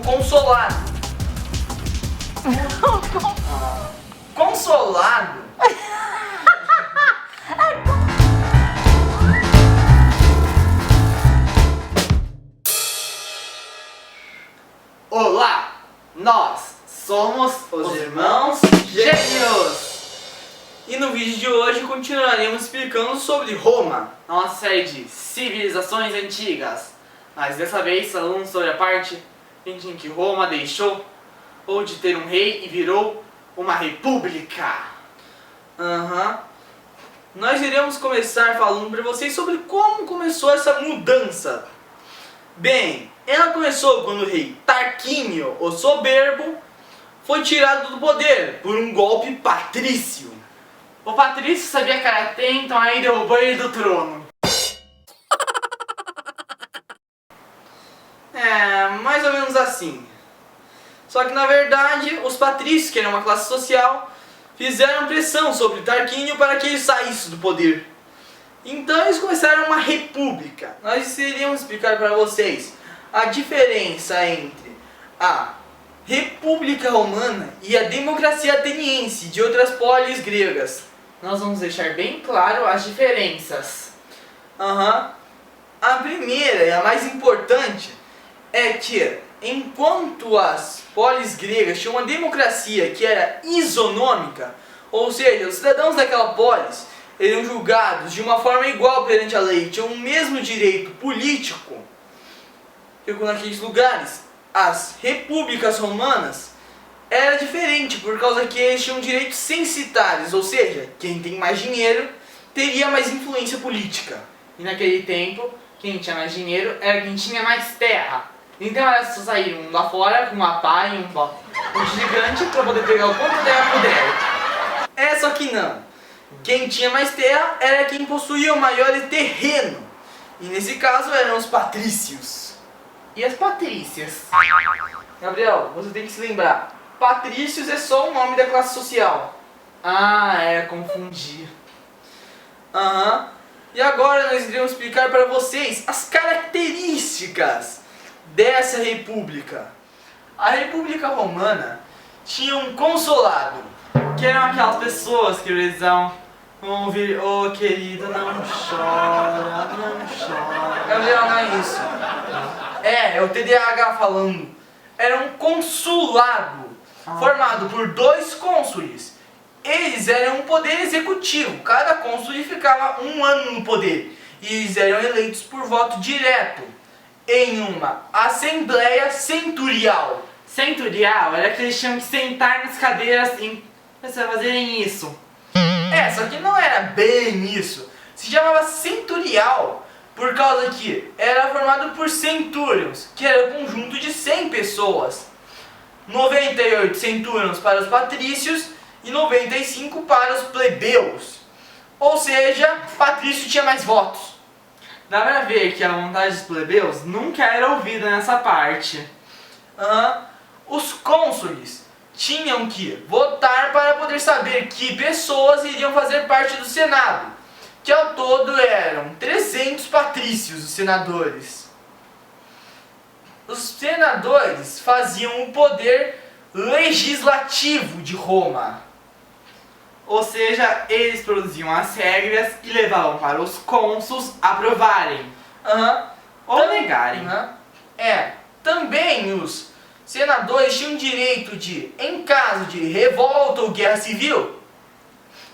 consolado. Consolado? Olá, nós somos os Irmãos Gêmeos! E no vídeo de hoje continuaremos explicando sobre Roma, nossa série de civilizações antigas. Mas dessa vez falando sobre a parte em que Roma deixou ou de ter um rei e virou uma república. Nós iremos começar falando para vocês sobre como começou essa mudança. Bem, ela começou quando o rei Tarquínio, o Soberbo, foi tirado do poder por um golpe patrício. O patrício sabia karatê, então aí derrubou ele do trono. Mais ou menos assim. Só que na verdade, os patrícios, que eram uma classe social, fizeram pressão sobre Tarquínio para que ele saísse do poder. Então eles começaram uma república. Nós iríamos explicar para vocês a diferença entre a República Romana e a democracia ateniense de outras polis gregas. Nós vamos deixar bem claro as diferenças. A primeira e a mais importante é que, enquanto as polis gregas tinham uma democracia que era isonômica, ou seja, os cidadãos daquela polis eram julgados de uma forma igual perante a lei, tinham o mesmo direito político que naqueles lugares. As repúblicas romanas era diferente, por causa que eles tinham direitos censitários, ou seja, quem tem mais dinheiro teria mais influência política. E naquele tempo, quem tinha mais dinheiro era quem tinha mais terra. Então era só sair um lá fora com uma pá e um gigante para poder pegar o quanto terra puder. Só que não. Quem tinha mais terra era quem possuía o maior terreno. E nesse caso eram os patrícios. E as patrícias? Gabriel, você tem que se lembrar. Patrícios é só o nome da classe social. Confundi. E agora nós iremos explicar para vocês as características dessa república. A República Romana tinha um consolado, que eram aquelas pessoas que precisam ouvir: "Oh querido, não chora, não chora". Gabriel, não é isso. É o TDAH falando. Era um consulado formado por 2 cônsules. Eles eram um poder executivo. Cada cônsul ficava 1 ano no poder. E eles eram eleitos por voto direto em uma assembleia centurial. Centurial era que eles tinham que sentar nas cadeiras para fazerem isso. Só que não era bem isso. Se chamava centurial por causa que era formado por centurions, que era um conjunto de 100 pessoas. 98 centurions para os patrícios e 95 para os plebeus. Ou seja, patrício tinha mais votos. Dá pra ver que a vontade dos plebeus nunca era ouvida nessa parte. Os cônsules tinham que votar para poder saber que pessoas iriam fazer parte do Senado, que ao todo eram 300 patrícios, os senadores. Os senadores faziam o poder legislativo de Roma. Ou seja, eles produziam as regras e levavam para os cônsules aprovarem ou negarem. Também os senadores tinham direito de, em caso de revolta ou guerra civil,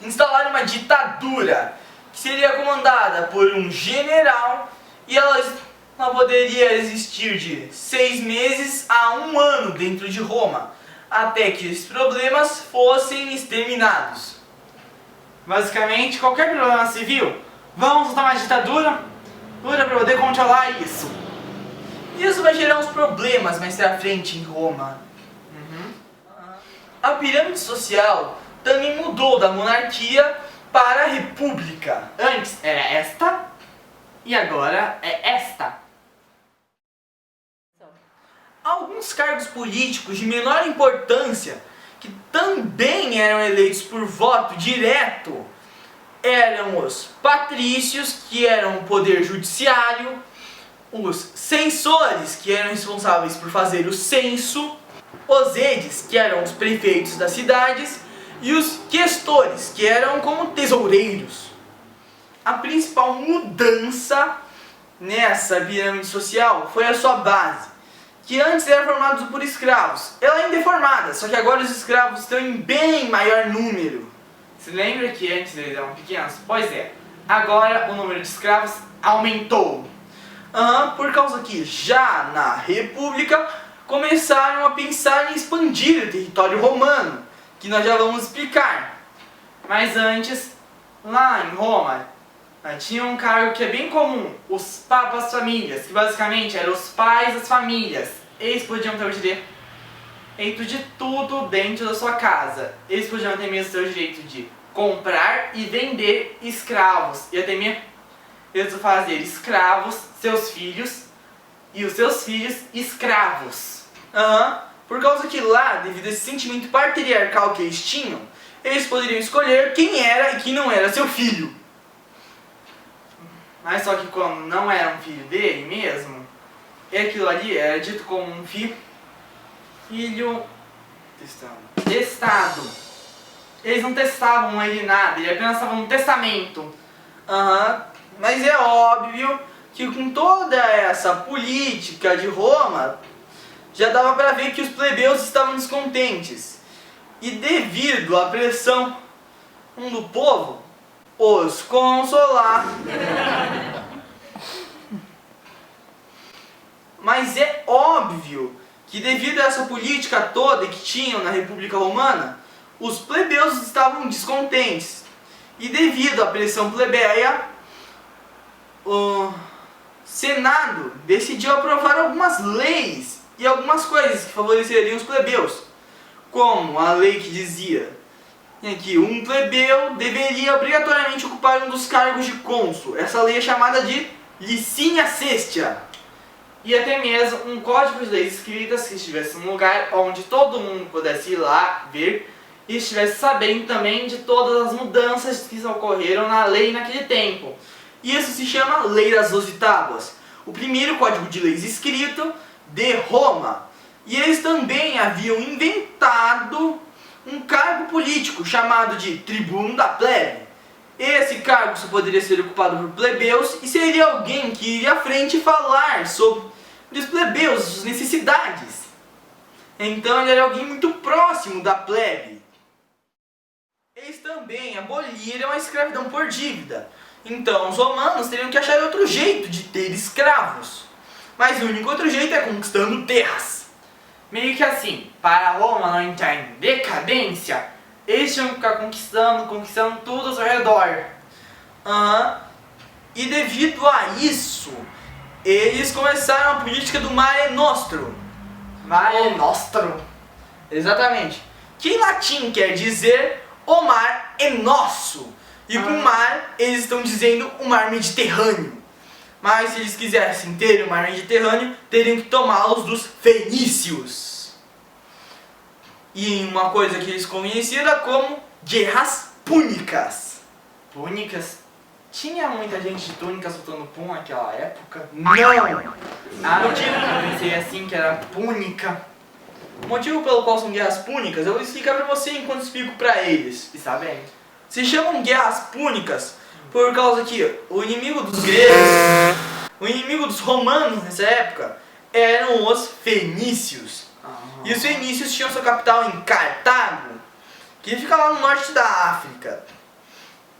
instalar uma ditadura que seria comandada por um general, e ela poderia existir de 6 meses a 1 ano dentro de Roma, até que os problemas fossem exterminados. Basicamente, qualquer problema civil, vamos usar uma ditadura para poder controlar isso. Isso vai gerar uns problemas mais pra frente em Roma. A pirâmide social também mudou da monarquia para a república. Antes era esta e agora é esta. Alguns cargos políticos de menor importância, que também eram eleitos por voto direto, eram os patrícios, que eram o poder judiciário, os censores, que eram responsáveis por fazer o censo, os edes, que eram os prefeitos das cidades, e os questores, que eram como tesoureiros. A principal mudança nessa pirâmide social foi a sua base, que antes era formada por escravos. Ela ainda é formada, só que agora os escravos estão em bem maior número. Se lembra que antes eles eram pequenos? Pois é, agora o número de escravos aumentou. Por causa que já na República começaram a pensar em expandir o território romano, que nós já vamos explicar. Mas antes, lá em Roma, tinha um cargo que é bem comum, os papas famílias, que basicamente eram os pais das famílias. Eles podiam ter o direito de tudo dentro da sua casa. Eles podiam ter mesmo ter o direito de comprar e vender escravos, e até mesmo eles fazer escravos, seus filhos, e os seus filhos escravos. Por causa que lá, devido a esse sentimento patriarcal que eles tinham, eles poderiam escolher quem era e quem não era seu filho. Mas só que como não era um filho dele mesmo, aquilo ali era dito como um filho testado. Eles não testavam ele nada, ele apenas estava no testamento. Mas é óbvio que com toda essa política de Roma, já dava para ver que os plebeus estavam descontentes. E devido à pressão do povo, os consolados. Mas é óbvio que devido a essa política toda que tinham na República Romana, os plebeus estavam descontentes. E devido à pressão plebeia, o Senado decidiu aprovar algumas leis e algumas coisas que favoreceriam os plebeus, como a lei que dizia que um plebeu deveria obrigatoriamente ocupar um dos cargos de cônsul. Essa lei é chamada de Licínia Sestia. E até mesmo um código de leis escritas que estivesse num lugar onde todo mundo pudesse ir lá ver e estivesse sabendo também de todas as mudanças que ocorreram na lei naquele tempo. Isso se chama Lei das 12 Tábuas, o primeiro código de leis escrito de Roma. E eles também haviam inventado um cargo político chamado de tribuno da plebe. Esse cargo só poderia ser ocupado por plebeus e seria alguém que iria à frente falar sobre os plebeus, suas necessidades. Então ele era alguém muito próximo da plebe. Eles também aboliram a escravidão por dívida. Então os romanos teriam que achar outro jeito de ter escravos. Mas o único outro jeito é conquistando terras. Meio que assim, para Roma não entrar em decadência, eles tinham que ficar conquistando tudo ao seu redor. E devido a isso, eles começaram a política do Mare Nostrum. Mare Nostrum? Exatamente. Que em latim quer dizer o mar é nosso. E com mar, eles estão dizendo o mar Mediterrâneo. Mas se eles quisessem ter o mar Mediterrâneo, teriam que tomá-los dos fenícios. E uma coisa que eles conheciam como guerras púnicas. Púnicas? Tinha muita gente de túnica soltando pum naquela época? Não! Eu pensei assim que era púnica. O motivo pelo qual são guerras púnicas, eu vou explicar pra você enquanto explico pra eles. Está bem. Se chamam guerras púnicas por causa que o inimigo dos gregos, o inimigo dos romanos nessa época, eram os fenícios. E os fenícios tinham sua capital em Cartago, que fica lá no norte da África.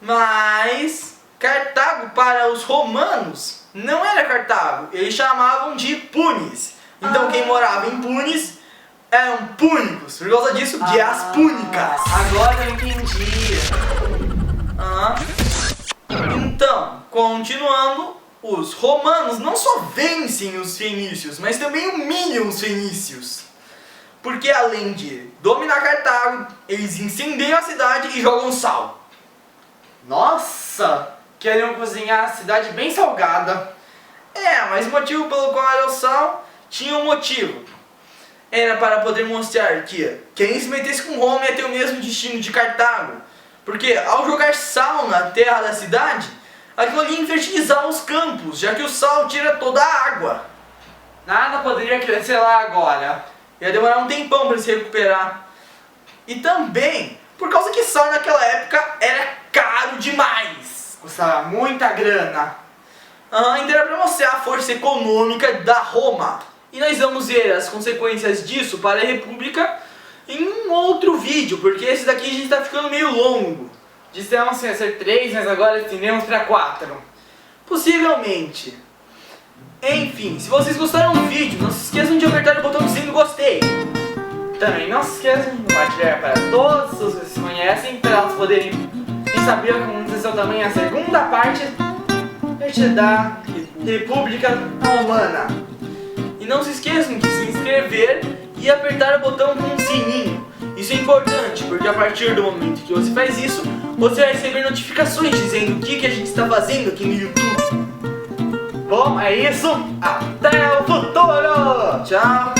Mas Cartago para os romanos não era Cartago, eles chamavam de Punis. Então quem morava em Punis eram púnicos, por causa disso, guerras púnicas. Agora eu entendi. Então, continuando, os romanos não só vencem os fenícios, mas também humilham os fenícios. Porque além de dominar Cartago, eles incendiam a cidade e jogam sal. Nossa! Queriam cozinhar a cidade bem salgada. Mas o motivo pelo qual era o sal tinha um motivo. Era para poder mostrar que quem se metesse com Roma ia ter o mesmo destino de Cartago. Porque ao jogar sal na terra da cidade, aquilo ali infertilizava os campos, já que o sal tira toda a água. Nada poderia crescer lá agora. Ia demorar um tempão para se recuperar. E também, por causa que sal naquela época era caro demais. Custava muita grana. Então era para mostrar a força econômica da Roma. E nós vamos ver as consequências disso para a República em um outro vídeo, porque esse daqui a gente está ficando meio longo. Dissemos que ia ser 3, mas agora estendemos para 4. Possivelmente. Enfim, se vocês gostaram do vídeo, não se esqueçam de apertar o botãozinho do gostei. Também não se esqueçam de compartilhar para todos os que vocês conhecem, para elas poderem saber como dizer seu tamanho a segunda parte da República Romana. E não se esqueçam de se inscrever e apertar o botão com o sininho. Isso é importante, porque a partir do momento que você faz isso, você vai receber notificações dizendo o que a gente está fazendo aqui no YouTube. Bom, é isso. Até o futuro! Tchau!